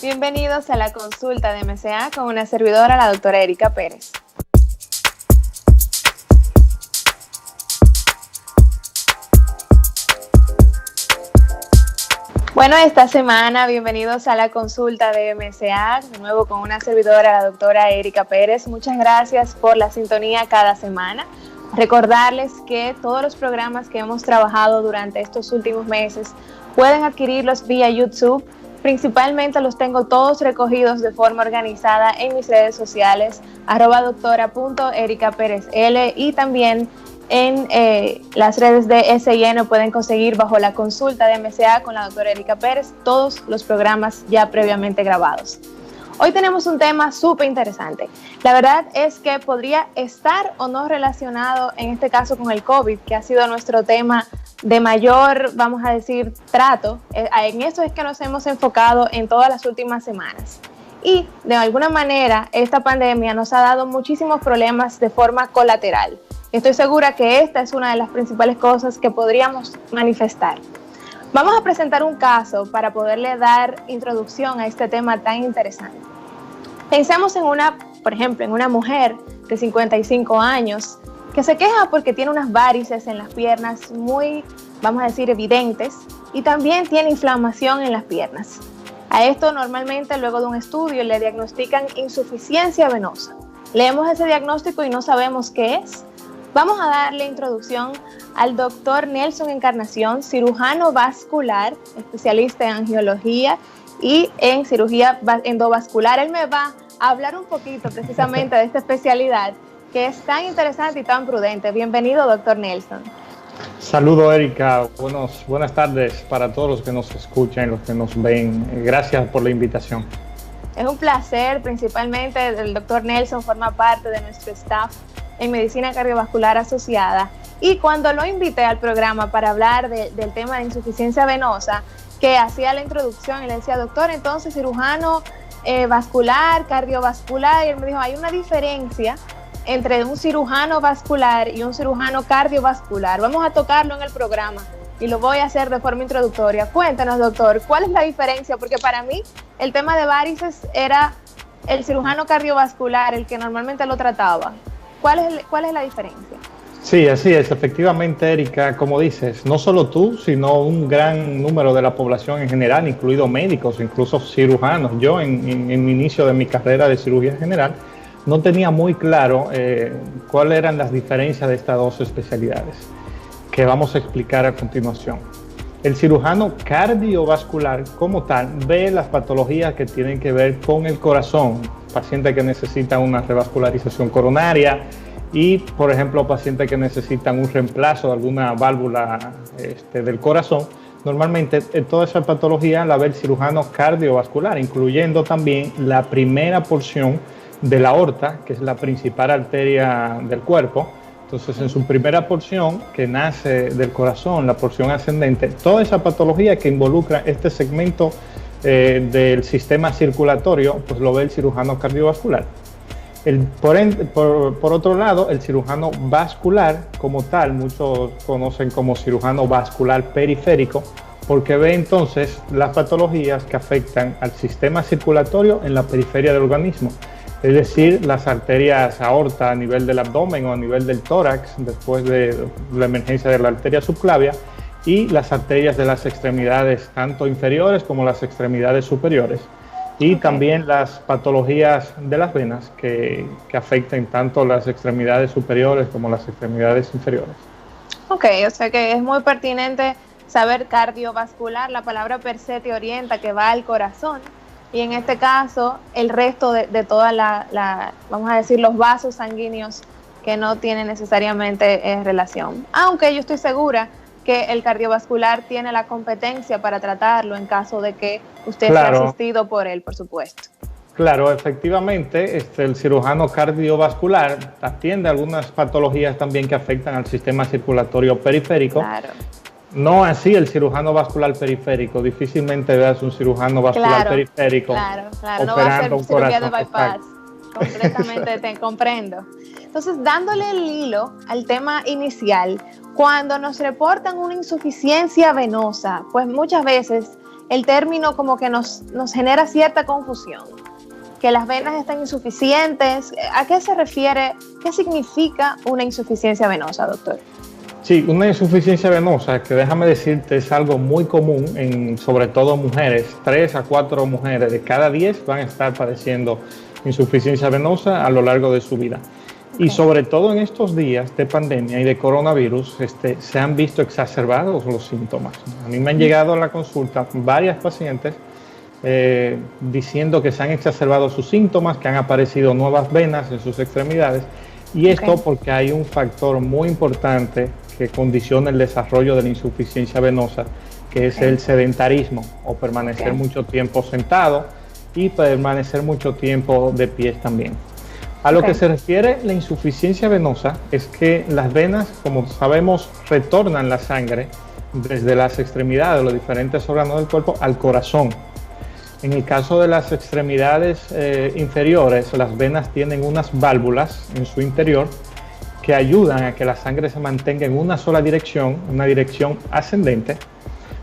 Bienvenidos a la consulta de MCA con una servidora, la doctora Erika Pérez. Bueno, esta semana, bienvenidos a la consulta de MCA, de nuevo con una servidora, la doctora Erika Pérez. Muchas gracias por la sintonía cada semana. Recordarles que todos los programas que hemos trabajado durante estos últimos meses pueden adquirirlos vía YouTube. Principalmente los tengo todos recogidos de forma organizada en mis redes sociales, @doctora.erikaperezl, y también en las redes de SIN pueden conseguir bajo la consulta de MCA con la doctora Erika Pérez todos los programas ya previamente grabados. Hoy tenemos un tema súper interesante. La verdad es que podría estar o no relacionado en este caso con el COVID, que ha sido nuestro tema de mayor, vamos a decir, trato. En eso es que nos hemos enfocado en todas las últimas semanas. Y de alguna manera esta pandemia nos ha dado muchísimos problemas de forma colateral. Estoy segura que esta es una de las principales cosas que podríamos manifestar. Vamos a presentar un caso para poderle dar introducción a este tema tan interesante. Pensemos en por ejemplo, en una mujer de 55 años que se queja porque tiene unas varices en las piernas muy, vamos a decir, evidentes, y también tiene inflamación en las piernas. A esto normalmente luego de un estudio le diagnostican insuficiencia venosa. Leemos ese diagnóstico y no sabemos qué es. Vamos a darle introducción al doctor Nelson Encarnación, cirujano vascular, especialista en angiología y en cirugía endovascular. Él me va a hablar un poquito precisamente de esta especialidad que es tan interesante y tan prudente. Bienvenido, doctor Nelson. Saludo, Erika. Buenas tardes para todos los que nos escuchan y los que nos ven. Gracias por la invitación. Es un placer, principalmente el doctor Nelson forma parte de nuestro staff en Medicina Cardiovascular Asociada, y cuando lo invité al programa para hablar del tema de insuficiencia venosa, que hacía la introducción y le decía, doctor, entonces cirujano vascular, cardiovascular, y él me dijo, hay una diferencia entre un cirujano vascular y un cirujano cardiovascular. Vamos a tocarlo en el programa y lo voy a hacer de forma introductoria. Cuéntanos, doctor, ¿cuál es la diferencia? Porque para mí el tema de varices era el cirujano cardiovascular el que normalmente lo trataba. ¿Cuál es la diferencia? Sí, así es. Efectivamente, Erika, como dices, no solo tú, sino un gran número de la población en general, incluidos médicos, incluso cirujanos. Yo en mi inicio de mi carrera de cirugía general no tenía muy claro cuáles eran las diferencias de estas dos especialidades que vamos a explicar a continuación. El cirujano cardiovascular como tal ve las patologías que tienen que ver con el corazón, pacientes que necesitan una revascularización coronaria y, por ejemplo, pacientes que necesitan un reemplazo de alguna válvula del corazón. Normalmente toda esa patología la ve el cirujano cardiovascular, incluyendo también la primera porción de la aorta, que es la principal arteria del cuerpo. Entonces, en su primera porción, que nace del corazón, la porción ascendente, toda esa patología que involucra este segmento del sistema circulatorio, pues lo ve el cirujano cardiovascular. Por otro lado, el cirujano vascular, como tal, muchos conocen como cirujano vascular periférico, porque ve entonces las patologías que afectan al sistema circulatorio en la periferia del organismo. Es decir, las arterias aorta a nivel del abdomen o a nivel del tórax, después de la emergencia de la arteria subclavia, y las arterias de las extremidades, tanto inferiores como las extremidades superiores. Y también las patologías de las venas que afectan tanto las extremidades superiores como las extremidades inferiores. Ok, o sea que es muy pertinente saber cardiovascular. La palabra per se te orienta que va al corazón. Y en este caso, el resto de toda vamos a decir, los vasos sanguíneos que no tienen necesariamente relación. Aunque yo estoy segura que el cardiovascular tiene la competencia para tratarlo en caso de que usted sea asistido por él, por supuesto. Claro, efectivamente, el cirujano cardiovascular atiende algunas patologías también que afectan al sistema circulatorio periférico. Claro. No así el cirujano vascular periférico. Difícilmente veas un cirujano vascular periférico operando no va a ser un cirugía corazón. de bypass. Completamente te comprendo. Entonces, dándole el hilo al tema inicial, cuando nos reportan una insuficiencia venosa, pues muchas veces el término como que nos genera cierta confusión, que las venas están insuficientes. ¿A qué se refiere? ¿Qué significa una insuficiencia venosa, doctor? Sí, una insuficiencia venosa, que déjame decirte, es algo muy común en sobre todo mujeres. 3 a 4 mujeres de cada 10 van a estar padeciendo insuficiencia venosa a lo largo de su vida. Okay. Y sobre todo en estos días de pandemia y de coronavirus, se han visto exacerbados los síntomas. A mí me han llegado a la consulta varias pacientes diciendo que se han exacerbado sus síntomas, que han aparecido nuevas venas en sus extremidades, y esto porque hay un factor muy importante que condiciona el desarrollo de la insuficiencia venosa, que es el sedentarismo, o permanecer mucho tiempo sentado y permanecer mucho tiempo de pies también. A lo que se refiere la insuficiencia venosa es que las venas, como sabemos, retornan la sangre desde las extremidades de los diferentes órganos del cuerpo al corazón. En el caso de las extremidades inferiores, las venas tienen unas válvulas en su interior que ayudan a que la sangre se mantenga en una sola dirección, una dirección ascendente.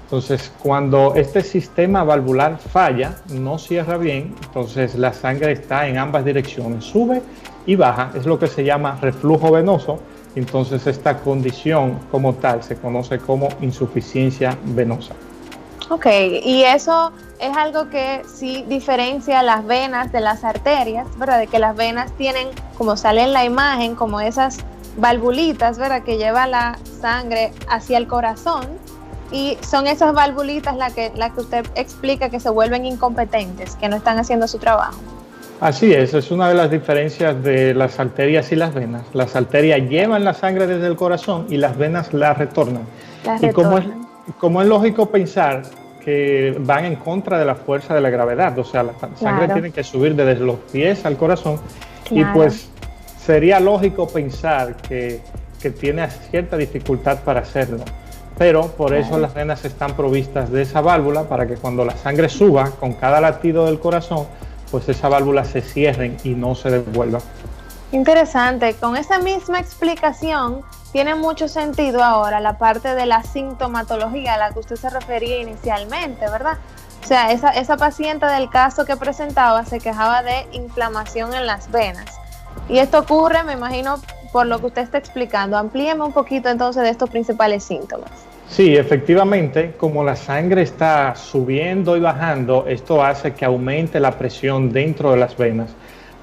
Entonces, cuando este sistema valvular falla, no cierra bien, entonces la sangre está en ambas direcciones, sube y baja, es lo que se llama reflujo venoso. Entonces, esta condición como tal se conoce como insuficiencia venosa. Ok, y eso es algo que sí diferencia las venas de las arterias, ¿verdad? De que las venas tienen, como sale en la imagen, como esas valvulitas, ¿verdad? Que llevan la sangre hacia el corazón, y son esas valvulitas las que usted explica que se vuelven incompetentes, que no están haciendo su trabajo. Así es una de las diferencias de las arterias y las venas. Las arterias llevan la sangre desde el corazón y las venas la retornan. Y como es lógico pensar que van en contra de la fuerza de la gravedad, o sea, la sangre tiene que subir desde los pies al corazón, y pues sería lógico pensar que tiene cierta dificultad para hacerlo, pero por eso las venas están provistas de esa válvula para que cuando la sangre suba con cada latido del corazón, pues esa válvula se cierre y no se devuelva. Interesante, con esa misma explicación tiene mucho sentido ahora la parte de la sintomatología a la que usted se refería inicialmente, ¿verdad? O sea, esa paciente del caso que presentaba se quejaba de inflamación en las venas. Y esto ocurre, me imagino, por lo que usted está explicando. Amplíeme un poquito entonces de estos principales síntomas. Sí, efectivamente, como la sangre está subiendo y bajando, esto hace que aumente la presión dentro de las venas.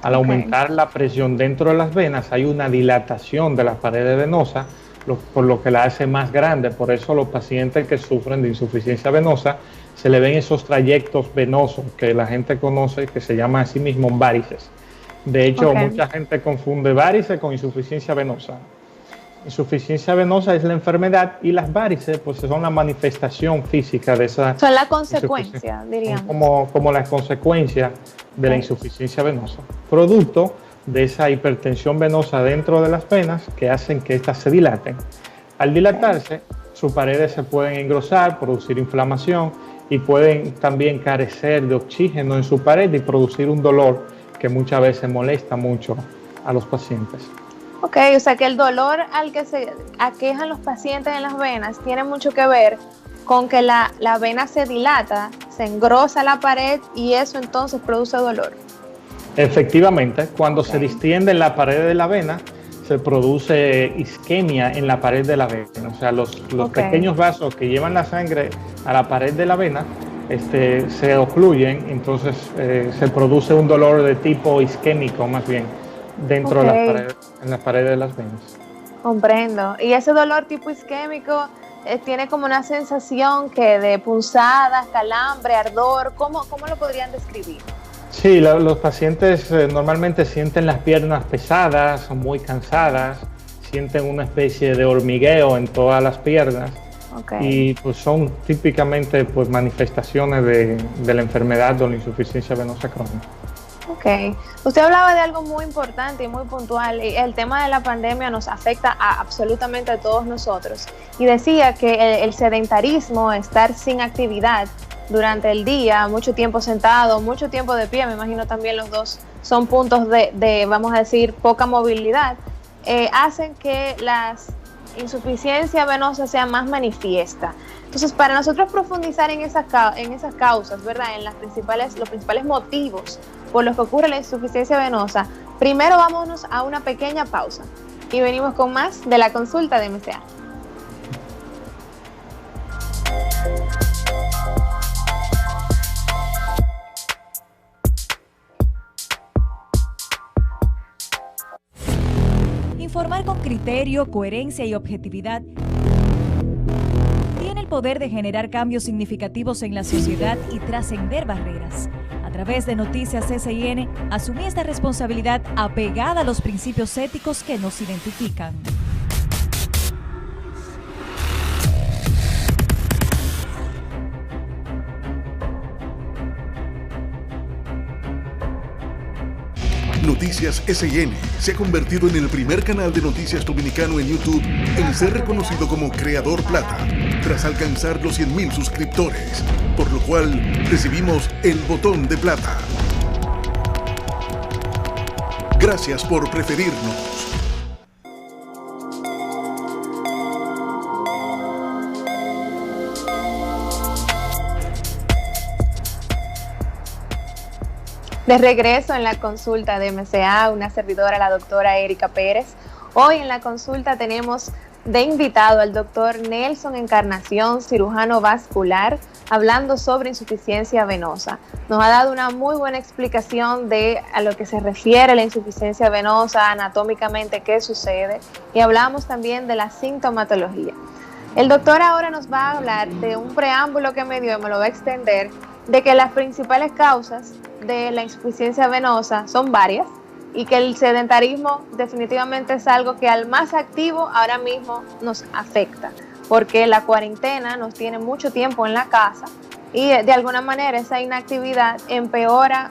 Al aumentar la presión dentro de las venas, hay una dilatación de las paredes venosas, por lo que la hace más grande. Por eso los pacientes que sufren de insuficiencia venosa, se le ven esos trayectos venosos que la gente conoce, que se llaman a sí mismos varices. De hecho, mucha gente confunde varices con insuficiencia venosa. Insuficiencia venosa es la enfermedad y las varices pues son la manifestación física de esa. Son la consecuencia, diríamos. Como la consecuencia de la insuficiencia venosa, producto de esa hipertensión venosa dentro de las venas que hacen que éstas se dilaten. Al dilatarse, sus paredes se pueden engrosar, producir inflamación y pueden también carecer de oxígeno en su pared y producir un dolor que muchas veces molesta mucho a los pacientes. Ok, o sea que el dolor al que se aquejan los pacientes en las venas tiene mucho que ver con que la vena se dilata, se engrosa la pared y eso entonces produce dolor. Efectivamente, cuando se distiende en la pared de la vena, se produce isquemia en la pared de la vena. O sea, los pequeños vasos que llevan la sangre a la pared de la vena se ocluyen, entonces se produce un dolor de tipo isquémico más bien dentro de la pared de las venas. Comprendo. Y ese dolor tipo isquémico tiene como una sensación que de punzadas, calambre, ardor. ¿Cómo lo podrían describir? Sí, los pacientes normalmente sienten las piernas pesadas, son muy cansadas, sienten una especie de hormigueo en todas las piernas. Y pues son típicamente pues manifestaciones de la enfermedad o la insuficiencia venosa crónica. Usted hablaba de algo muy importante y muy puntual, y el tema de la pandemia nos afecta a absolutamente a todos nosotros, y decía que el sedentarismo, estar sin actividad durante el día, mucho tiempo sentado, mucho tiempo de pie, me imagino también los dos son puntos de vamos a decir, poca movilidad, hacen que insuficiencia venosa sea más manifiesta. Entonces, para nosotros profundizar en esas causas, ¿verdad? En los principales motivos por los que ocurre la insuficiencia venosa, primero vámonos a una pequeña pausa y venimos con más de la consulta de MCA. Informar con criterio, coherencia y objetividad tiene el poder de generar cambios significativos en la sociedad y trascender barreras. A través de Noticias SIN, asumí esta responsabilidad apegada a los principios éticos que nos identifican. Noticias SIN se ha convertido en el primer canal de noticias dominicano en YouTube en ser reconocido como Creador Plata, tras alcanzar los 100.000 suscriptores, por lo cual recibimos el botón de plata. Gracias por preferirnos. De regreso en la consulta de MCA, una servidora, la doctora Erika Pérez. Hoy en la consulta tenemos de invitado al doctor Nelson Encarnación, cirujano vascular, hablando sobre insuficiencia venosa. Nos ha dado una muy buena explicación de a lo que se refiere la insuficiencia venosa, anatómicamente qué sucede, y hablamos también de la sintomatología. El doctor ahora nos va a hablar de un preámbulo que me dio y me lo va a extender, de que las principales causas de la insuficiencia venosa son varias y que el sedentarismo definitivamente es algo que al más activo ahora mismo nos afecta, porque la cuarentena nos tiene mucho tiempo en la casa y de alguna manera esa inactividad empeora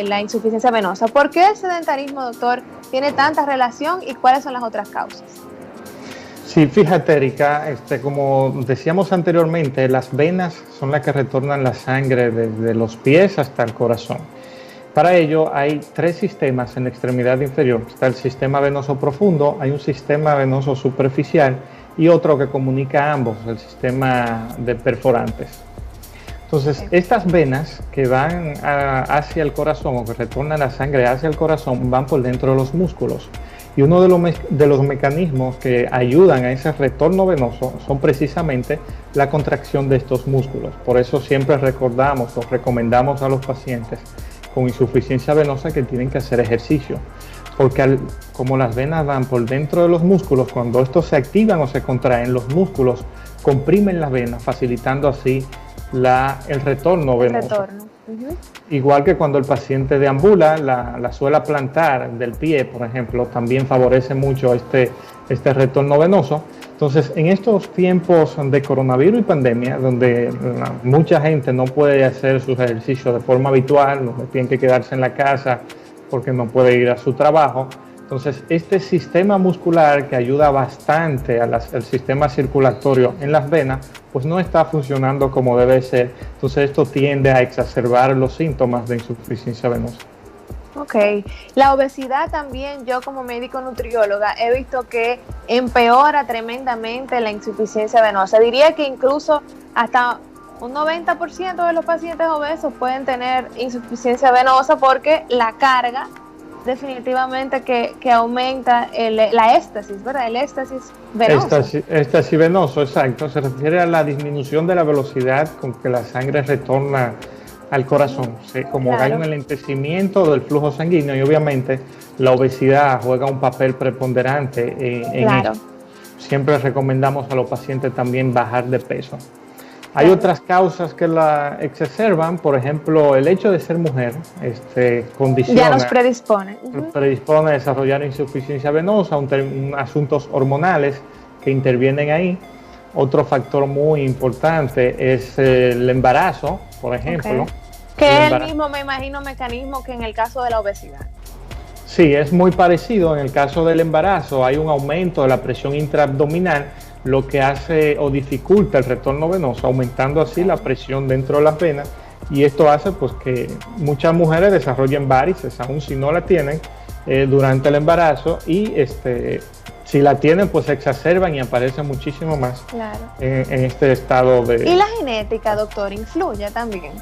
la insuficiencia venosa. ¿Por qué el sedentarismo, doctor, tiene tanta relación y cuáles son las otras causas? Sí, fíjate, Erika, como decíamos anteriormente, las venas son las que retornan la sangre desde los pies hasta el corazón. Para ello hay tres sistemas en la extremidad inferior. Está el sistema venoso profundo, hay un sistema venoso superficial y otro que comunica ambos, el sistema de perforantes. Entonces, estas venas que van hacia el corazón o que retornan la sangre hacia el corazón van por dentro de los músculos. Y uno de los mecanismos que ayudan a ese retorno venoso son precisamente la contracción de estos músculos. Por eso siempre recordamos o recomendamos a los pacientes con insuficiencia venosa que tienen que hacer ejercicio. Porque como las venas van por dentro de los músculos, cuando estos se activan o se contraen, los músculos comprimen las venas, facilitando así el retorno venoso. Igual que cuando el paciente deambula, la suela plantar del pie, por ejemplo, también favorece mucho este retorno venoso. Entonces, en estos tiempos de coronavirus y pandemia, donde mucha gente no puede hacer sus ejercicios de forma habitual, donde tienen que quedarse en la casa porque no puede ir a su trabajo, entonces este sistema muscular que ayuda bastante al sistema circulatorio en las venas, pues no está funcionando como debe ser. Entonces esto tiende a exacerbar los síntomas de insuficiencia venosa. Ok, la obesidad también, yo como médico nutrióloga he visto que empeora tremendamente la insuficiencia venosa. Diría que incluso hasta un 90% de los pacientes obesos pueden tener insuficiencia venosa porque la carga definitivamente que aumenta la éstasis, ¿verdad? El éstasis venoso. Éstasis venoso, exacto. Se refiere a la disminución de la velocidad con que la sangre retorna al corazón. Como claro, hay un enlentecimiento del flujo sanguíneo y obviamente la obesidad juega un papel preponderante en claro. esto. Siempre recomendamos a los pacientes también bajar de peso. Hay otras causas que la exacerban, por ejemplo, el hecho de ser mujer, condiciona, ya nos predispone. Predispone a desarrollar insuficiencia venosa, asuntos hormonales que intervienen ahí. Otro factor muy importante es el embarazo, por ejemplo. Okay. Que es el mismo, me imagino, mecanismo que en el caso de la obesidad. Sí, es muy parecido. En el caso del embarazo hay un aumento de la presión intraabdominal, lo que hace o dificulta el retorno venoso, aumentando así la presión dentro de las venas, y esto hace pues que muchas mujeres desarrollen varices, aun si no la tienen, durante el embarazo, y Si la tienen, pues se exacerban y aparecen muchísimo más Claro. en este estado de... ¿Y la genética, doctor, influye también?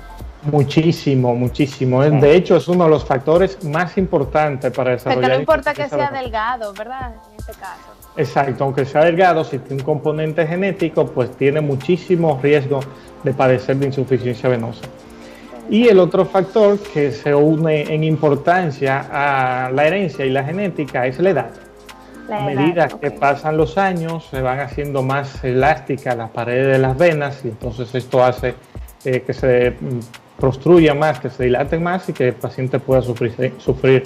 Muchísimo, muchísimo. Sí. De hecho, es uno de los factores más importantes para desarrollar... Porque no importa que insuficiencia sea venosa. delgado, ¿verdad? En este caso. Exacto, aunque sea delgado, si tiene un componente genético, pues tiene muchísimo riesgo de padecer de insuficiencia venosa. Y el otro factor que se une en importancia a la herencia y la genética es la edad. La A edad, medida ok. que pasan los años, se van haciendo más elásticas las paredes de las venas y entonces esto hace que se prostruya más, que se dilaten más y que el paciente pueda sufrir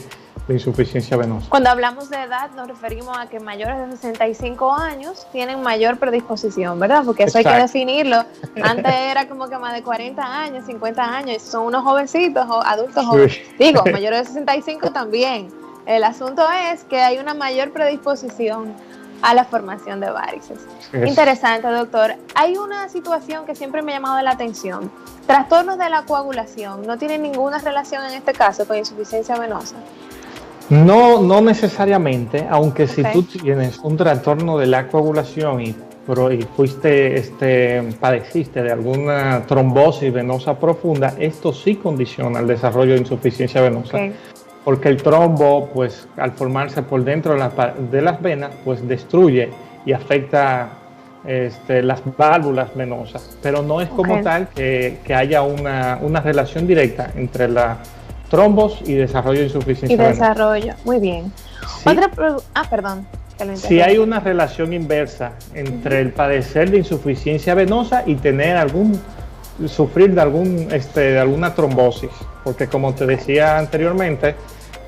de insuficiencia venosa. Cuando hablamos de edad nos referimos a que mayores de 65 años tienen mayor predisposición, ¿verdad? Porque eso hay que Exacto. definirlo. Antes era como que más de 40 años, 50 años, son unos jovencitos o adultos jóvenes. Sí. Digo, mayores de 65 también. El asunto es que hay una mayor predisposición a la formación de varices. Es- Interesante, doctor. Hay una situación que siempre me ha llamado la atención. Trastornos de la coagulación no tienen ninguna relación en este caso con insuficiencia venosa. No necesariamente, aunque si Ok. tú tienes un trastorno de la coagulación y padeciste de alguna trombosis venosa profunda, esto sí condiciona el desarrollo de insuficiencia venosa. Ok. Porque el trombo, pues al formarse por dentro de las venas, pues destruye y afecta las válvulas venosas. Pero no es como Ok. tal que haya una relación directa entre la trombos y desarrollo de insuficiencia Y venosa. desarrollo. Muy bien. Sí. Perdón. Que lo Si interrumpí. hay una relación inversa entre el padecer de insuficiencia venosa y sufrir de alguna trombosis, porque como te decía anteriormente,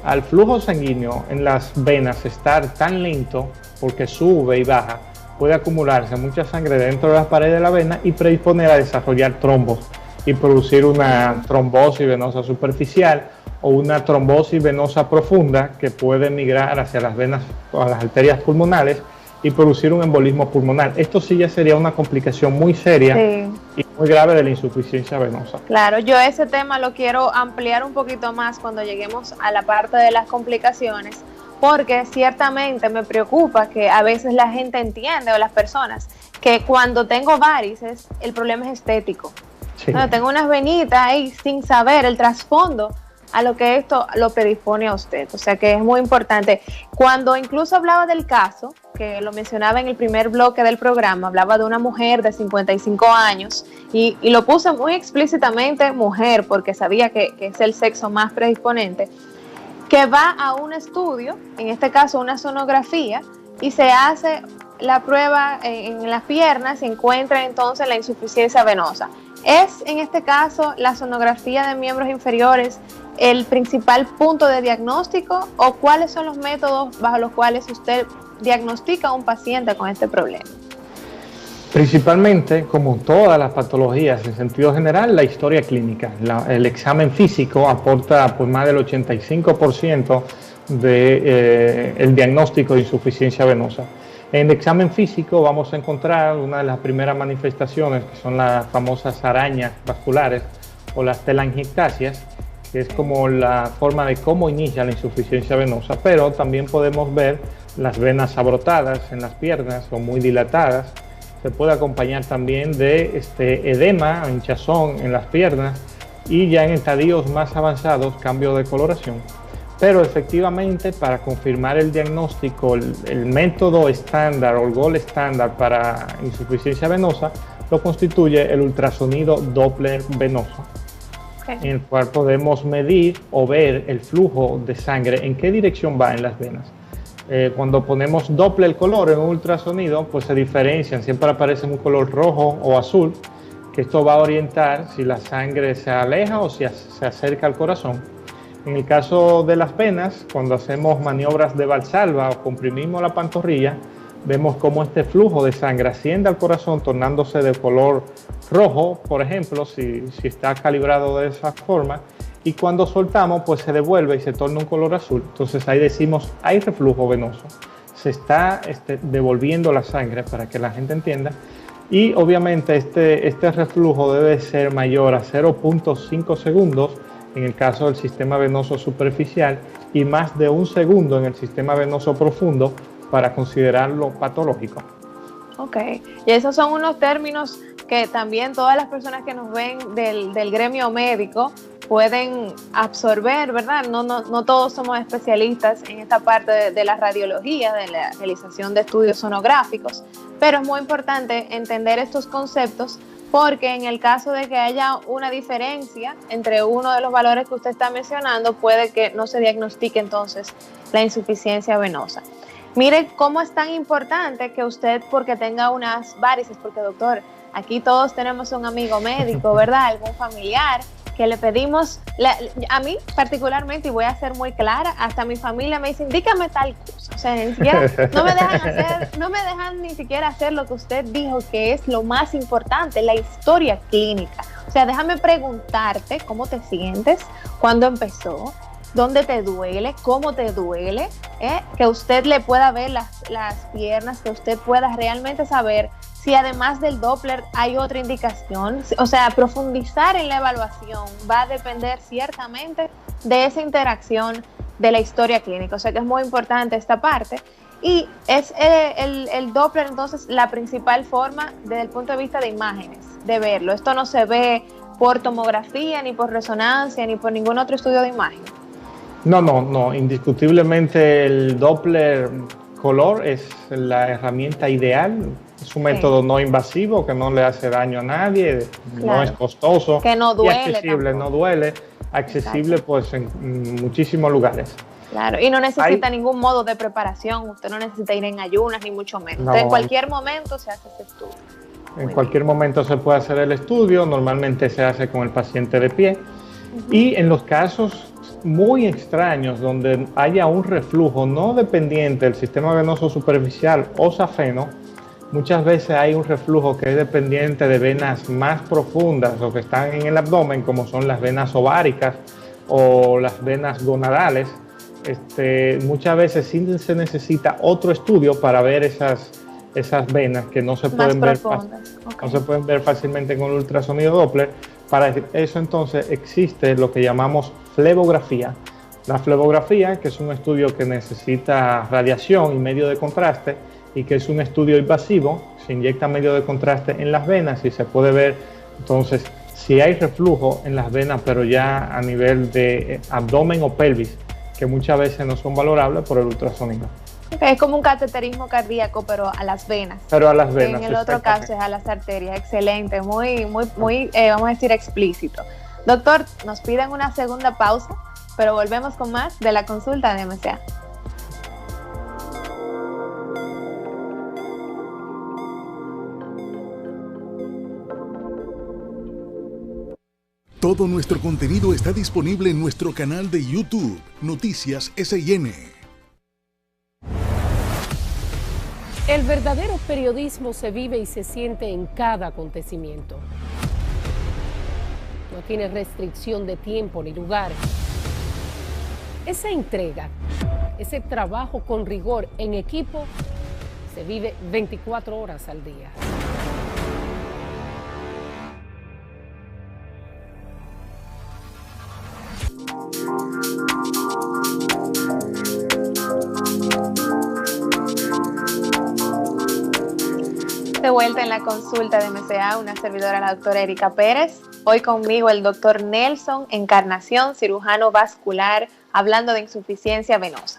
al flujo sanguíneo en las venas estar tan lento, porque sube y baja, puede acumularse mucha sangre dentro de las paredes de la vena y predisponer a desarrollar trombos y producir una trombosis venosa superficial o una trombosis venosa profunda que puede migrar hacia las venas o a las arterias pulmonares y producir un embolismo pulmonar. Esto sí ya sería una complicación muy seria Sí, y muy grave de la insuficiencia venosa. claro. Yo ese tema lo quiero ampliar un poquito más cuando lleguemos a la parte de las complicaciones, porque ciertamente me preocupa que a veces la gente entiende, o las personas, que cuando tengo varices el problema es estético. Sí. Bueno, tengo unas venitas ahí sin saber el trasfondo a lo que esto lo predispone a usted. O sea que es muy importante. Cuando incluso hablaba del caso, que lo mencionaba en el primer bloque del programa, hablaba de una mujer de 55 años y lo puse muy explícitamente mujer porque sabía que es el sexo más predisponente, que va a un estudio, en este caso una sonografía, y se hace la prueba en las piernas y encuentra entonces la insuficiencia venosa. ¿Es en este caso la sonografía de miembros inferiores el principal punto de diagnóstico o cuáles son los métodos bajo los cuales usted diagnostica a un paciente con este problema? Principalmente, como todas las patologías en sentido general, la historia clínica. El examen físico aporta pues, más del 85% del diagnóstico de insuficiencia venosa. En el examen físico vamos a encontrar una de las primeras manifestaciones, que son las famosas arañas vasculares o las telangiectasias, que es como la forma de cómo inicia la insuficiencia venosa, pero también podemos ver las venas abrotadas en las piernas o muy dilatadas. Se puede acompañar también de edema, hinchazón en las piernas y ya en estadios más avanzados, cambio de coloración. Pero efectivamente, para confirmar el diagnóstico, el método estándar o el gold estándar para insuficiencia venosa lo constituye el ultrasonido Doppler venoso, en el cual podemos medir o ver el flujo de sangre, en qué dirección va en las venas. Cuando ponemos Doppler color en un ultrasonido, pues se diferencian, siempre aparece un color rojo o azul, que esto va a orientar si la sangre se aleja o si se acerca al corazón. En el caso de las venas, cuando hacemos maniobras de Valsalva o comprimimos la pantorrilla, vemos cómo este flujo de sangre asciende al corazón tornándose de color rojo, por ejemplo, si está calibrado de esa forma, y cuando soltamos pues se devuelve y se torna un color azul. Entonces ahí decimos hay reflujo venoso, se está devolviendo la sangre, para que la gente entienda, y obviamente este reflujo debe ser mayor a 0.5 segundos en el caso del sistema venoso superficial y más de 1 segundo en el sistema venoso profundo para considerarlo patológico. Ok, y esos son unos términos que también todas las personas que nos ven del gremio médico pueden absorber, ¿verdad? No todos somos especialistas en esta parte de la radiología, de la realización de estudios sonográficos, pero es muy importante entender estos conceptos porque en el caso de que haya una diferencia entre uno de los valores que usted está mencionando, puede que no se diagnostique entonces la insuficiencia venosa. Mire cómo es tan importante que usted, porque tenga unas varices, porque doctor, aquí todos tenemos un amigo médico, ¿verdad? Algún familiar que le pedimos, a mí particularmente, y voy a ser muy clara, hasta mi familia me dice, indícame tal cosa. O sea, ni siquiera, no me dejan ni siquiera hacer lo que usted dijo que es lo más importante, la historia clínica. O sea, déjame preguntarte cómo te sientes, cuándo empezó, dónde te duele, cómo te duele, que usted le pueda ver las piernas, que usted pueda realmente saber si además del Doppler hay otra indicación. O sea, profundizar en la evaluación va a depender ciertamente de esa interacción de la historia clínica. O sea que es muy importante esta parte. Y es el Doppler entonces la principal forma desde el punto de vista de imágenes, de verlo. Esto no se ve por tomografía, ni por resonancia, ni por ningún otro estudio de imagen. No, indiscutiblemente el Doppler color es la herramienta ideal. Es un método no invasivo que no le hace daño a nadie, claro, no es costoso, que no duele, y accesible, tampoco. No duele, accesible. Exacto. Pues en muchísimos lugares. Claro, y no necesita ningún modo de preparación, usted no necesita ir en ayunas ni mucho menos. No. En cualquier momento se hace ese estudio. En cualquier momento se puede hacer el estudio, normalmente se hace con el paciente de pie. Y en los casos muy extraños donde haya un reflujo no dependiente del sistema venoso superficial o safeno, muchas veces hay un reflujo que es dependiente de venas más profundas o que están en el abdomen, como son las venas ováricas o las venas gonadales. Muchas veces sí se necesita otro estudio para ver esas venas que no se pueden ver, no se pueden ver fácilmente con el ultrasonido Doppler. Para eso entonces existe lo que llamamos flebografía. La flebografía, que es un estudio que necesita radiación y medio de contraste y que es un estudio invasivo, se inyecta medio de contraste en las venas y se puede ver entonces si hay reflujo en las venas, pero ya a nivel de abdomen o pelvis, que muchas veces no son valorables por el ultrasonido. Es como un cateterismo cardíaco, pero a las venas. Pero a las venas. En el otro caso es a las arterias. Excelente, muy, vamos a decir, explícito. Doctor, nos piden una segunda pausa, pero volvemos con más de la consulta de MCA. Todo nuestro contenido está disponible en nuestro canal de YouTube, Noticias SIN. El verdadero periodismo se vive y se siente en cada acontecimiento. No tiene restricción de tiempo ni lugar. Esa entrega, ese trabajo con rigor en equipo, se vive 24 horas al día. De vuelta en la consulta de MCA, una servidora, la doctora Erika Pérez. Hoy conmigo el doctor Nelson Encarnación, cirujano vascular, hablando de insuficiencia venosa.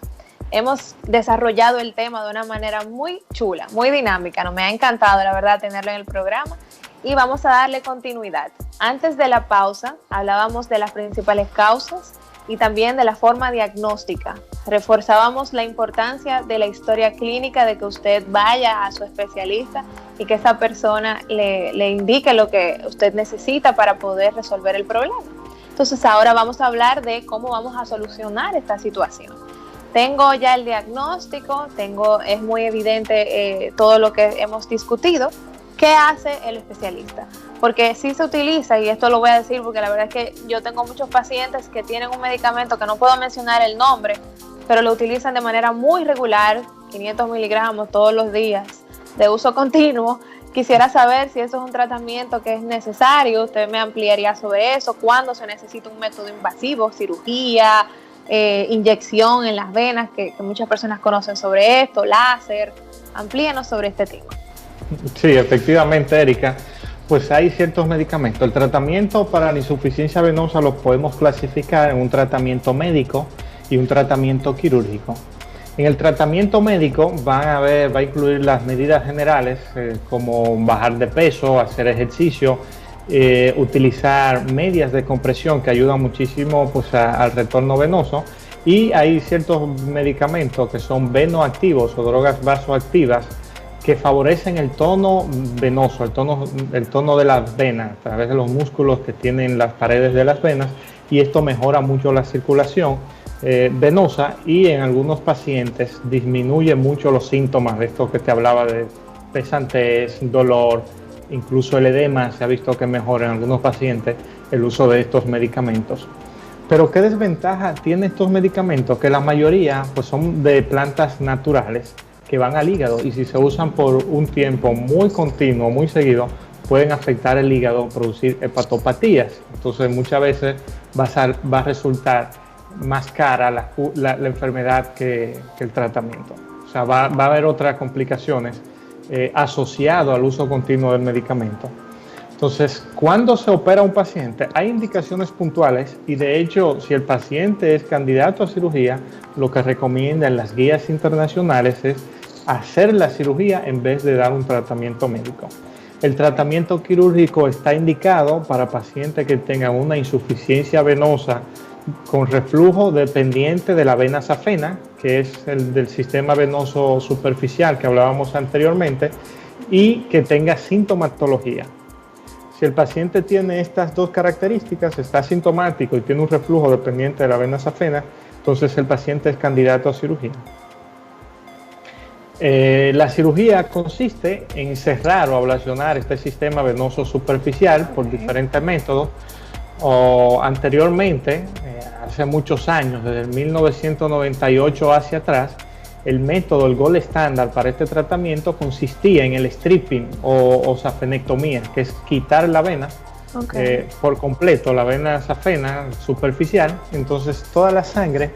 Hemos desarrollado el tema de una manera muy chula, muy dinámica. Me ha encantado, la verdad, tenerlo en el programa y vamos a darle continuidad. Antes de la pausa, hablábamos de las principales causas y también de la forma diagnóstica. Reforzábamos la importancia de la historia clínica, de que usted vaya a su especialista y que esa persona le indique lo que usted necesita para poder resolver el problema. Entonces ahora vamos a hablar de cómo vamos a solucionar esta situación. Tengo ya el diagnóstico, es muy evidente todo lo que hemos discutido. ¿Qué hace el especialista? Porque sí se utiliza, y esto lo voy a decir porque la verdad es que yo tengo muchos pacientes que tienen un medicamento que no puedo mencionar el nombre, pero lo utilizan de manera muy regular, 500 miligramos todos los días, de uso continuo. Quisiera saber si eso es un tratamiento que es necesario, usted me ampliaría sobre eso, cuándo se necesita un método invasivo, cirugía, inyección en las venas, que muchas personas conocen sobre esto, láser. Amplíanos sobre este tema. Sí, efectivamente, Erika. Pues hay ciertos medicamentos. El tratamiento para la insuficiencia venosa lo podemos clasificar en un tratamiento médico y un tratamiento quirúrgico. En el tratamiento médico va a incluir las medidas generales como bajar de peso, hacer ejercicio, utilizar medias de compresión que ayudan muchísimo pues, al retorno venoso, y hay ciertos medicamentos que son venoactivos o drogas vasoactivas que favorecen el tono venoso, el tono de las venas a través de los músculos que tienen las paredes de las venas, y esto mejora mucho la circulación venosa, y en algunos pacientes disminuye mucho los síntomas de esto que te hablaba de pesantez, dolor, incluso el edema. Se ha visto que mejora en algunos pacientes el uso de estos medicamentos. Pero ¿qué desventaja tiene estos medicamentos? Que la mayoría pues, son de plantas naturales que van al hígado, y si se usan por un tiempo muy continuo, muy seguido, pueden afectar el hígado, producir hepatopatías. Entonces muchas veces va a resultar más cara la enfermedad que el tratamiento. O sea, va a haber otras complicaciones asociadas al uso continuo del medicamento. Entonces, cuando se opera un paciente, hay indicaciones puntuales, y de hecho, si el paciente es candidato a cirugía, lo que recomiendan las guías internacionales es hacer la cirugía en vez de dar un tratamiento médico. El tratamiento quirúrgico está indicado para pacientes que tengan una insuficiencia venosa con reflujo dependiente de la vena safena, que es el del sistema venoso superficial que hablábamos anteriormente, y que tenga sintomatología. Si el paciente tiene estas dos características, está asintomático y tiene un reflujo dependiente de la vena safena, entonces el paciente es candidato a cirugía. La cirugía consiste en cerrar o ablacionar este sistema venoso superficial por diferentes métodos. Anteriormente, hace muchos años, desde el 1998 hacia atrás, el gold estándar para este tratamiento consistía en el stripping o safenectomía, que es quitar la vena por completo, la vena safena superficial. Entonces toda la sangre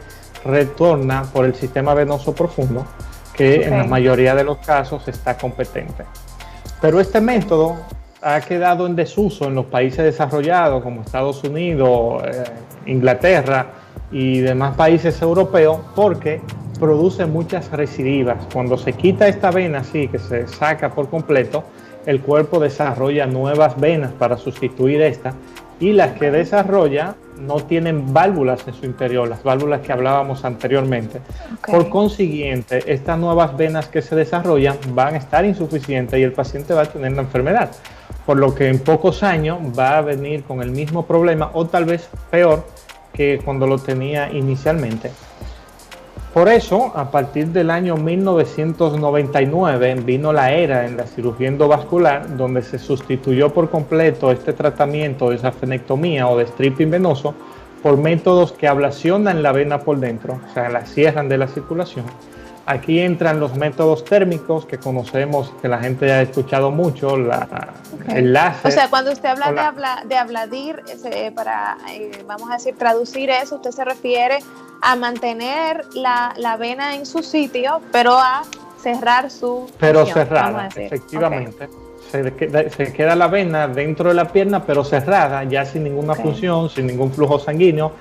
retorna por el sistema venoso profundo, que en la mayoría de los casos está competente. Pero este método ha quedado en desuso en los países desarrollados como Estados Unidos, Inglaterra y demás países europeos, porque produce muchas recidivas. Cuando se quita esta vena así, que se saca por completo, el cuerpo desarrolla nuevas venas para sustituir esta, y las que desarrolla no tienen válvulas en su interior, las válvulas que hablábamos anteriormente. Por consiguiente, estas nuevas venas que se desarrollan van a estar insuficientes y el paciente va a tener la enfermedad, por lo que en pocos años va a venir con el mismo problema, o tal vez peor que cuando lo tenía inicialmente. Por eso, a partir del año 1999 vino la era en la cirugía endovascular, donde se sustituyó por completo este tratamiento de safenectomía o de stripping venoso por métodos que ablacionan la vena por dentro, o sea, la cierran de la circulación. Aquí entran los métodos térmicos que conocemos, que la gente ha escuchado mucho, el láser. O sea, cuando usted habla de abladir, vamos a decir, traducir eso, usted se refiere a mantener la vena en su sitio, pero a cerrar su Pero función, cerrada, efectivamente. Se queda la vena dentro de la pierna, pero cerrada, ya sin ninguna función, sin ningún flujo sanguíneo,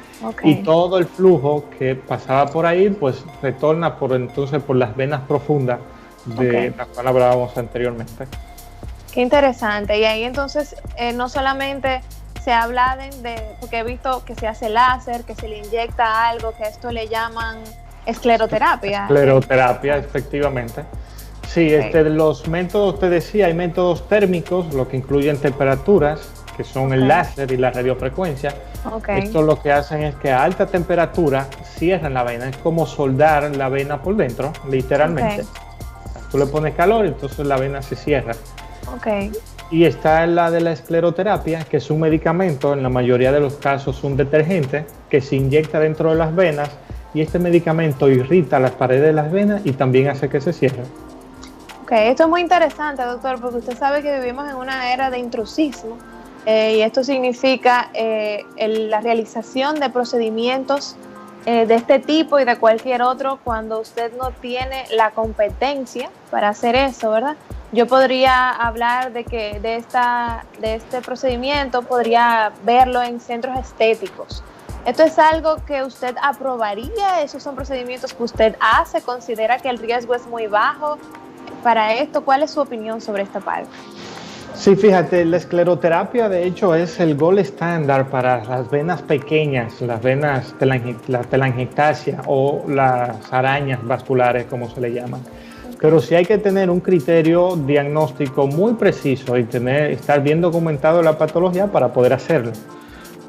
y todo el flujo que pasaba por ahí, pues retorna por las venas profundas de las cuales hablábamos anteriormente. Qué interesante. Y ahí entonces no solamente se habla porque he visto que se hace láser, que se le inyecta algo, que a esto le llaman escleroterapia. Escleroterapia, efectivamente. Sí, los métodos, te decía, hay métodos térmicos, lo que incluyen temperaturas, que son el láser y la radiofrecuencia. Esto lo que hacen es que a alta temperatura cierran la vena, es como soldar la vena por dentro, literalmente. Tú le pones calor y entonces la vena se cierra. Y está la de la escleroterapia, que es un medicamento, en la mayoría de los casos un detergente, que se inyecta dentro de las venas, y este medicamento irrita las paredes de las venas y también hace que se cierren. Esto es muy interesante, doctor, porque usted sabe que vivimos en una era de intrusismo, y esto significa la realización de procedimientos de este tipo y de cualquier otro cuando usted no tiene la competencia para hacer eso, ¿verdad? Yo podría hablar de que de este procedimiento podría verlo en centros estéticos. ¿Esto es algo que usted aprobaría? ¿Esos son procedimientos que usted hace? ¿Considera que el riesgo es muy bajo para esto? ¿Cuál es su opinión sobre esta parte? Sí, fíjate, la escleroterapia de hecho es el gold estándar para las venas pequeñas, las venas la telangiectasia o las arañas vasculares, como se le llaman. Pero sí hay que tener un criterio diagnóstico muy preciso y estar bien documentado la patología para poder hacerlo.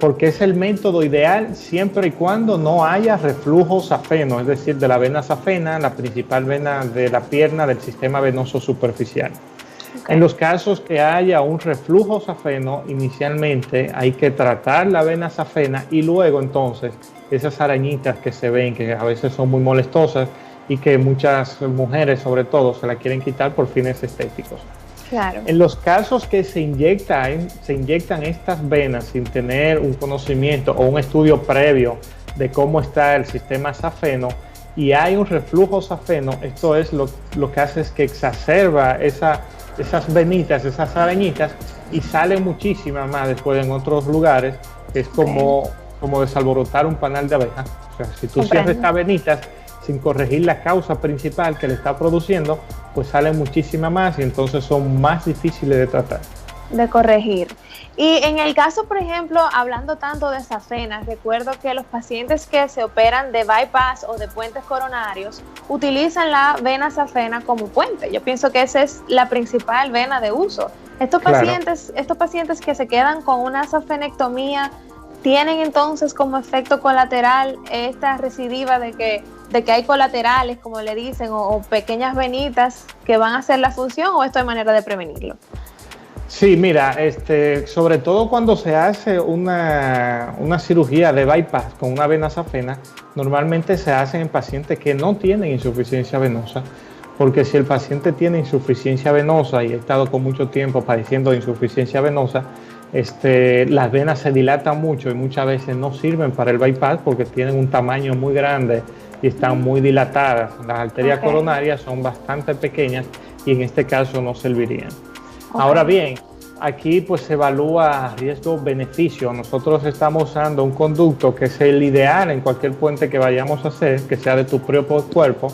Porque es el método ideal siempre y cuando no haya reflujo safeno, es decir, de la vena safena, la principal vena de la pierna del sistema venoso superficial. Okay. En los casos que haya un reflujo safeno, inicialmente hay que tratar la vena safena y luego entonces esas arañitas que se ven, que a veces son muy molestosas y que muchas mujeres sobre todo se la quieren quitar por fines estéticos. Claro. En los casos que se inyectan estas venas sin tener un conocimiento o un estudio previo de cómo está el sistema safeno y hay un reflujo safeno, esto es lo que hace es que exacerba esas venitas, esas arañitas y sale muchísima más después en otros lugares. Es como desalborotar un panal de abeja. O sea, si tú cierras estas venitas sin corregir la causa principal que le está produciendo, pues sale muchísima más y entonces son más difíciles de tratar. De corregir. Y en el caso, por ejemplo, hablando tanto de safena, recuerdo que los pacientes que se operan de bypass o de puentes coronarios utilizan la vena safena como puente. Yo pienso que esa es la principal vena de uso. Estos pacientes que se quedan con una safenectomía, ¿tienen entonces como efecto colateral esta recidiva de que hay colaterales, como le dicen, o pequeñas venitas que van a hacer la función, o esto hay manera de prevenirlo? Sí, mira, sobre todo cuando se hace una cirugía de bypass con una vena safena, normalmente se hace en pacientes que no tienen insuficiencia venosa, porque si el paciente tiene insuficiencia venosa y ha estado con mucho tiempo padeciendo de insuficiencia venosa, las venas se dilatan mucho y muchas veces no sirven para el bypass porque tienen un tamaño muy grande y están muy dilatadas. Las arterias coronarias son bastante pequeñas y en este caso no servirían. Ahora bien, aquí pues se evalúa riesgo-beneficio. Nosotros estamos usando un conducto que es el ideal en cualquier puente que vayamos a hacer, que sea de tu propio cuerpo,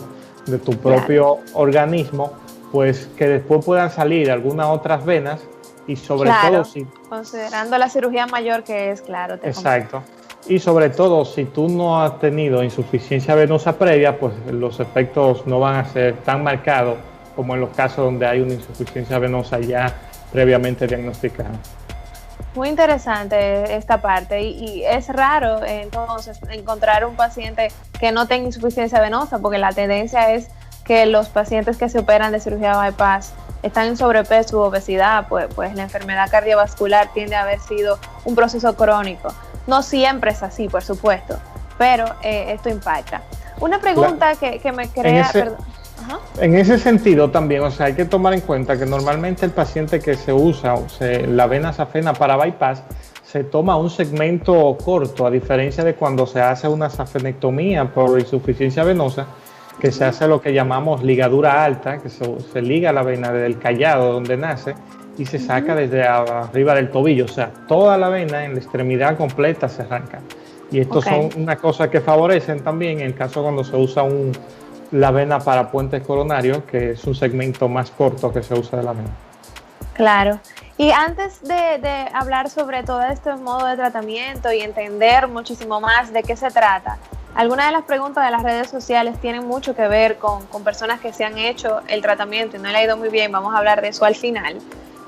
de tu propio organismo, pues que después puedan salir algunas otras venas y sobre todo si... considerando la cirugía mayor que es, claro. Exacto. Y sobre todo si tú no has tenido insuficiencia venosa previa, pues los efectos no van a ser tan marcados como en los casos donde hay una insuficiencia venosa ya previamente diagnosticada. Muy interesante esta parte y es raro entonces encontrar un paciente que no tenga insuficiencia venosa, porque la tendencia es que los pacientes que se operan de cirugía bypass están en sobrepeso u obesidad, pues la enfermedad cardiovascular tiende a haber sido un proceso crónico. No siempre es así, por supuesto, pero esto impacta. Una pregunta que me crea... En ese sentido también, o sea, hay que tomar en cuenta que normalmente el paciente que se usa la vena safena para bypass se toma un segmento corto, a diferencia de cuando se hace una safenectomía por insuficiencia venosa, que se hace lo que llamamos ligadura alta, que se liga la vena desde el callado donde nace y se saca desde arriba del tobillo, o sea, toda la vena en la extremidad completa se arranca. Y estos son una cosa que favorecen también en el caso cuando se usa la vena para puentes coronarios, que es un segmento más corto que se usa de la vena. Claro. Y antes de hablar sobre todo este modo de tratamiento y entender muchísimo más de qué se trata, algunas de las preguntas de las redes sociales tienen mucho que ver con personas que se han hecho el tratamiento y no le ha ido muy bien, vamos a hablar de eso al final.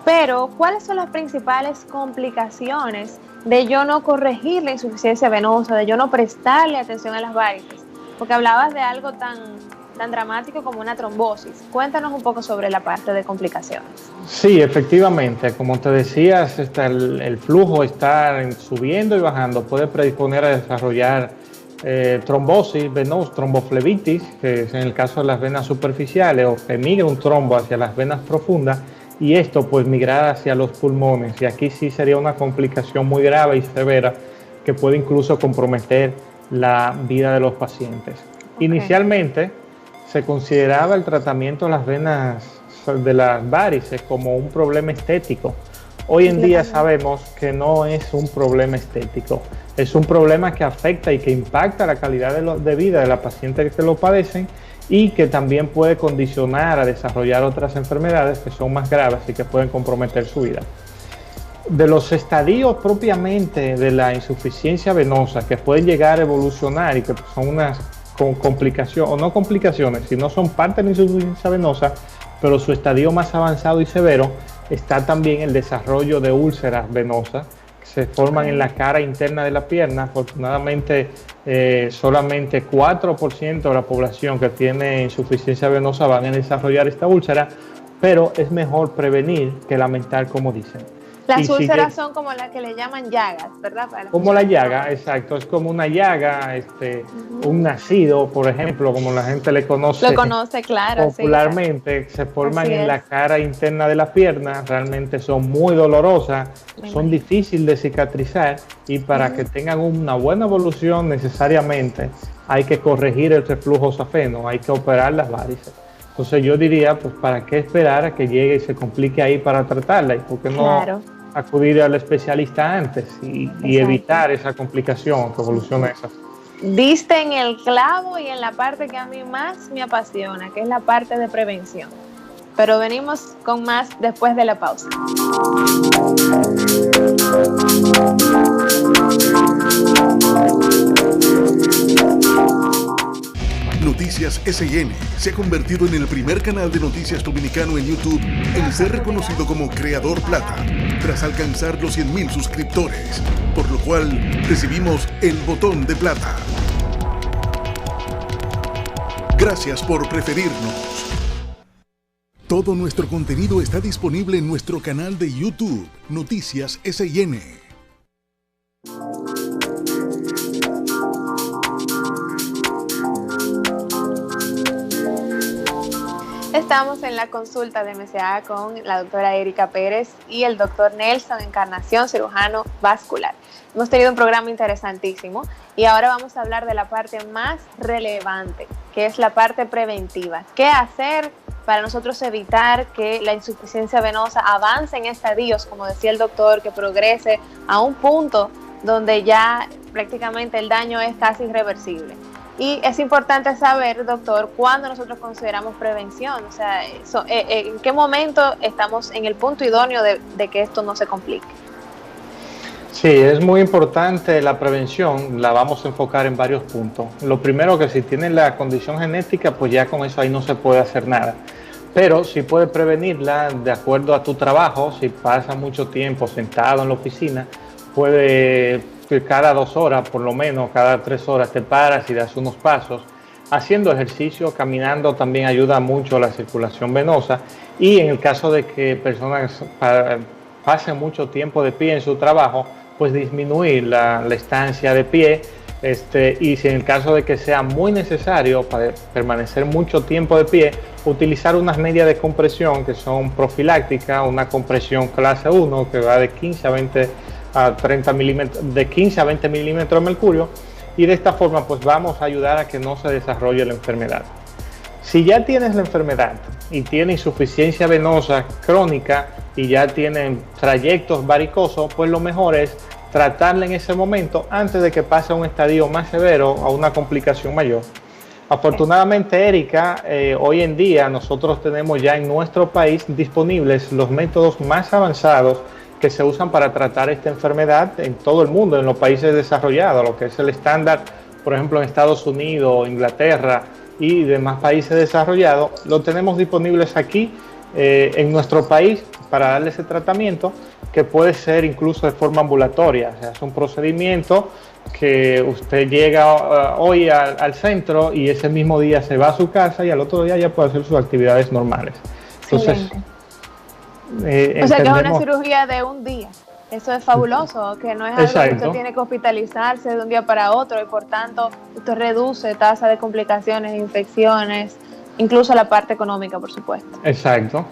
Pero, ¿cuáles son las principales complicaciones de yo no corregir la insuficiencia venosa, de yo no prestarle atención a las varices? Porque hablabas de algo tan dramático como una trombosis. Cuéntanos un poco sobre la parte de complicaciones. Sí, efectivamente. Como te decías, el flujo está subiendo y bajando. Puede predisponer a desarrollar trombosis venosa, tromboflebitis, que es en el caso de las venas superficiales, o que migra un trombo hacia las venas profundas, y esto pues migrar hacia los pulmones. Y aquí sí sería una complicación muy grave y severa que puede incluso comprometer la vida de los pacientes. Inicialmente se consideraba el tratamiento de las venas de las varices como un problema estético. Hoy en día sabemos que no es un problema estético, es un problema que afecta y que impacta la calidad de vida de la paciente que lo padecen y que también puede condicionar a desarrollar otras enfermedades que son más graves y que pueden comprometer su vida. De los estadios propiamente de la insuficiencia venosa que pueden llegar a evolucionar y que son unas complicaciones, o no complicaciones, sino son parte de la insuficiencia venosa, pero su estadio más avanzado y severo está también el desarrollo de úlceras venosas que se forman en la cara interna de la pierna. Afortunadamente, solamente 4% de la población que tiene insuficiencia venosa van a desarrollar esta úlcera, pero es mejor prevenir que lamentar, como dicen. Las úlceras son como las que le llaman llagas, ¿verdad? Como la llaga, exacto, es como una llaga, un nacido, por ejemplo, como la gente le conoce. Lo conoce, claro. Popularmente, se forman en la cara interna de la pierna, realmente son muy dolorosas, son difíciles de cicatrizar y para que tengan una buena evolución necesariamente hay que corregir el reflujo safeno, hay que operar las varices. Entonces yo diría, pues, ¿para qué esperar a que llegue y se complique ahí para tratarla? ¿Y por qué no acudir al especialista antes y evitar esa complicación que evoluciona esa? Diste en el clavo y en la parte que a mí más me apasiona, que es la parte de prevención. Pero venimos con más después de la pausa. Noticias SIN se ha convertido en el primer canal de noticias dominicano en YouTube en ser reconocido como Creador Plata, tras alcanzar los 100,000 suscriptores, por lo cual recibimos el botón de plata. Gracias por preferirnos. Todo nuestro contenido está disponible en nuestro canal de YouTube, Noticias SIN. Estamos en la consulta de MCA con la doctora Erika Pérez y el doctor Nelson Encarnación, cirujano vascular. Hemos tenido un programa interesantísimo y ahora vamos a hablar de la parte más relevante, que es la parte preventiva. ¿Qué hacer para nosotros evitar que la insuficiencia venosa avance en estadios, como decía el doctor, que progrese a un punto donde ya prácticamente el daño es casi irreversible? Y es importante saber, doctor, cuándo nosotros consideramos prevención, o sea, en qué momento estamos en el punto idóneo de que esto no se complique. Sí, es muy importante la prevención, la vamos a enfocar en varios puntos. Lo primero, que si tienes la condición genética, pues ya con eso ahí no se puede hacer nada. Pero si puedes prevenirla de acuerdo a tu trabajo, si pasas mucho tiempo sentado en la oficina, puede que cada 2 horas, por lo menos cada 3 horas, te paras y das unos pasos. Haciendo ejercicio, caminando también ayuda mucho a la circulación venosa. Y en el caso de que personas pasen mucho tiempo de pie en su trabajo, pues disminuir la estancia de pie. Y si en el caso de que sea muy necesario para permanecer mucho tiempo de pie, utilizar unas medias de compresión que son profilácticas, una compresión clase 1 que va de 15 a 20 a 30 milímetros, de 15 a 20 milímetros de mercurio, y de esta forma pues vamos a ayudar a que no se desarrolle la enfermedad. Si ya tienes la enfermedad y tienes insuficiencia venosa crónica y ya tienen trayectos varicosos, pues lo mejor es tratarla en ese momento antes de que pase a un estadio más severo, a una complicación mayor. Afortunadamente, Erika, hoy en día nosotros tenemos ya en nuestro país disponibles los métodos más avanzados que se usan para tratar esta enfermedad en todo el mundo, en los países desarrollados, lo que es el estándar, por ejemplo, en Estados Unidos, Inglaterra y demás países desarrollados, lo tenemos disponibles aquí en nuestro país para darle ese tratamiento, que puede ser incluso de forma ambulatoria. O sea, es un procedimiento que usted llega hoy al centro y ese mismo día se va a su casa y al otro día ya puede hacer sus actividades normales. Entonces, o sea, que es una cirugía de un día. Eso es fabuloso, que no es algo que usted tiene que hospitalizarse de un día para otro y por tanto usted reduce tasa de complicaciones, infecciones, incluso la parte económica, por supuesto. Exacto.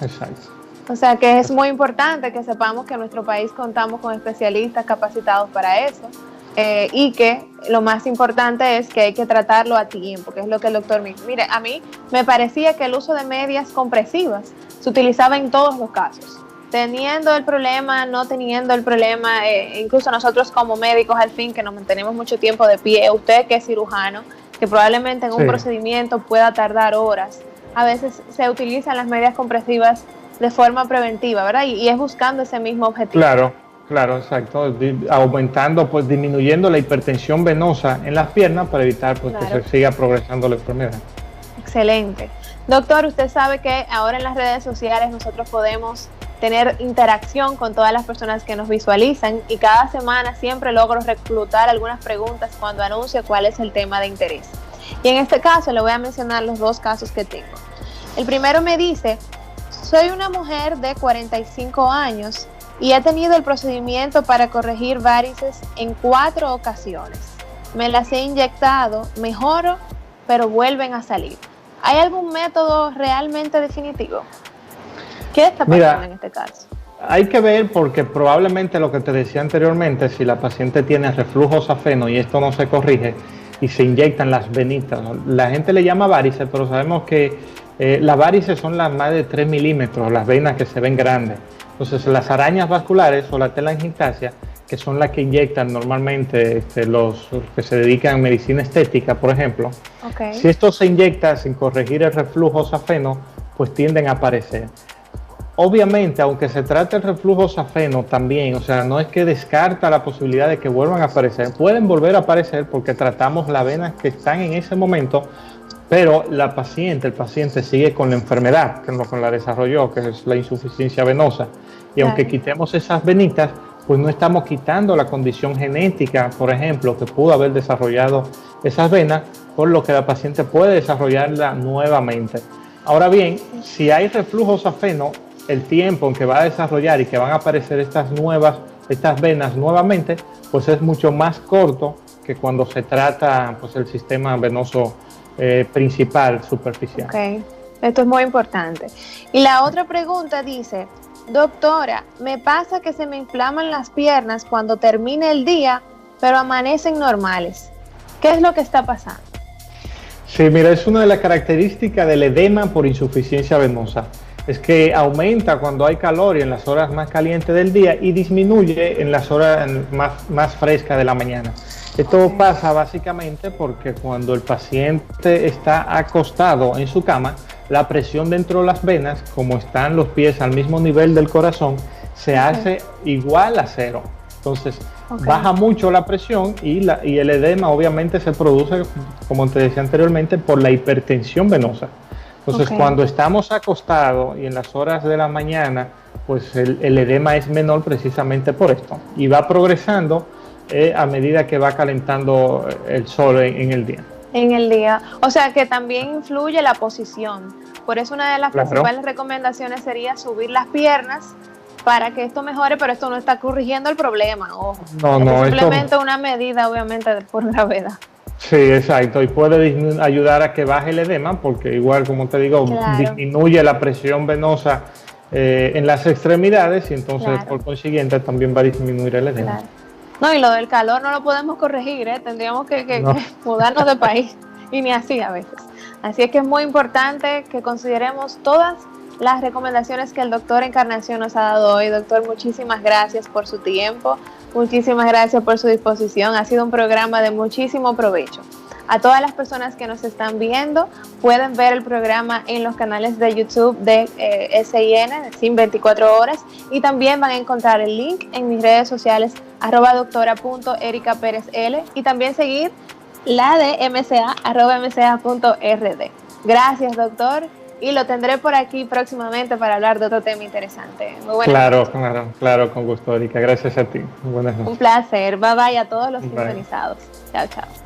O sea que es muy importante que sepamos que en nuestro país contamos con especialistas capacitados para eso. y que lo más importante es que hay que tratarlo a tiempo, que es lo que el doctor me dice. Mire, a mí me parecía que el uso de medias compresivas se utilizaba en todos los casos, teniendo el problema, no teniendo el problema, incluso nosotros como médicos al fin que nos mantenemos mucho tiempo de pie, usted que es cirujano, que probablemente en un procedimiento pueda tardar horas, a veces se utilizan las medias compresivas de forma preventiva, ¿verdad? Y es buscando ese mismo objetivo. Claro, exacto, aumentando, pues disminuyendo la hipertensión venosa en las piernas para evitar pues, que se siga progresando la enfermedad. Excelente. Doctor, usted sabe que ahora en las redes sociales nosotros podemos tener interacción con todas las personas que nos visualizan y cada semana siempre logro reclutar algunas preguntas cuando anuncio cuál es el tema de interés. Y en este caso le voy a mencionar los dos casos que tengo. El primero me dice, soy una mujer de 45 años y he tenido el procedimiento para corregir varices en 4 ocasiones. Me las he inyectado, mejoro, pero vuelven a salir. ¿Hay algún método realmente definitivo? ¿Qué está pasando en este caso? Hay que ver porque probablemente lo que te decía anteriormente, si la paciente tiene reflujo safeno y esto no se corrige y se inyectan las venitas, ¿no? La gente le llama varices, pero sabemos que las varices son las más de 3 milímetros, las venas que se ven grandes. Entonces las arañas vasculares o la telangiectasia, que son las que inyectan normalmente los que se dedican a medicina estética, por ejemplo, si esto se inyecta sin corregir el reflujo safeno, pues tienden a aparecer. Obviamente, aunque se trate el reflujo safeno también, o sea, no es que descarta la posibilidad de que vuelvan a aparecer, pueden volver a aparecer porque tratamos las venas que están en ese momento, pero el paciente sigue con la enfermedad que la desarrolló, que es la insuficiencia venosa. Y aunque quitemos esas venitas, pues no estamos quitando la condición genética, por ejemplo, que pudo haber desarrollado esas venas, por lo que la paciente puede desarrollarla nuevamente. Ahora bien, si hay reflujo safeno, el tiempo en que va a desarrollar y que van a aparecer estas venas nuevamente, pues es mucho más corto que cuando se trata pues, el sistema venoso principal, superficial. Esto es muy importante. Y la otra pregunta dice, doctora, me pasa que se me inflaman las piernas cuando termine el día, pero amanecen normales. ¿Qué es lo que está pasando? Sí, mira, es una de las características del edema por insuficiencia venosa. Es que aumenta cuando hay calor y en las horas más calientes del día y disminuye en las horas más frescas de la mañana. Esto pasa básicamente porque cuando el paciente está acostado en su cama, la presión dentro de las venas, como están los pies al mismo nivel del corazón, se hace igual a 0. Entonces, baja mucho la presión y el edema obviamente se produce, como te decía anteriormente, por la hipertensión venosa. Entonces, cuando estamos acostados y en las horas de la mañana, pues el edema es menor precisamente por esto. Y va progresando a medida que va calentando el sol en el día. En el día. O sea que también influye la posición. Por eso una de las principales recomendaciones sería subir las piernas para que esto mejore, pero esto no está corrigiendo el problema. Ojo. No, simplemente una medida, obviamente, por gravedad. Sí, exacto, y puede ayudar a que baje el edema, porque igual, como te digo, disminuye la presión venosa en las extremidades y entonces, por consiguiente, también va a disminuir el edema. No, y lo del calor no lo podemos corregir, tendríamos que mudarnos de país, y ni así a veces. Así es que es muy importante que consideremos todas las recomendaciones que el doctor Encarnación nos ha dado hoy. Doctor, muchísimas gracias por su tiempo, muchísimas gracias por su disposición. Ha sido un programa de muchísimo provecho. A todas las personas que nos están viendo, pueden ver el programa en los canales de YouTube de SIN, SIN 24 horas, y también van a encontrar el link en mis redes sociales, @doctora.ericaperezl, y también seguir la de MCA, @mca.rd. Gracias, doctor. Y lo tendré por aquí próximamente para hablar de otro tema interesante. Muy buenas noches. Claro, con gusto, Erika. Gracias a ti. Buenas noches. Un placer. Bye bye a todos los sintonizados. Chao, chao.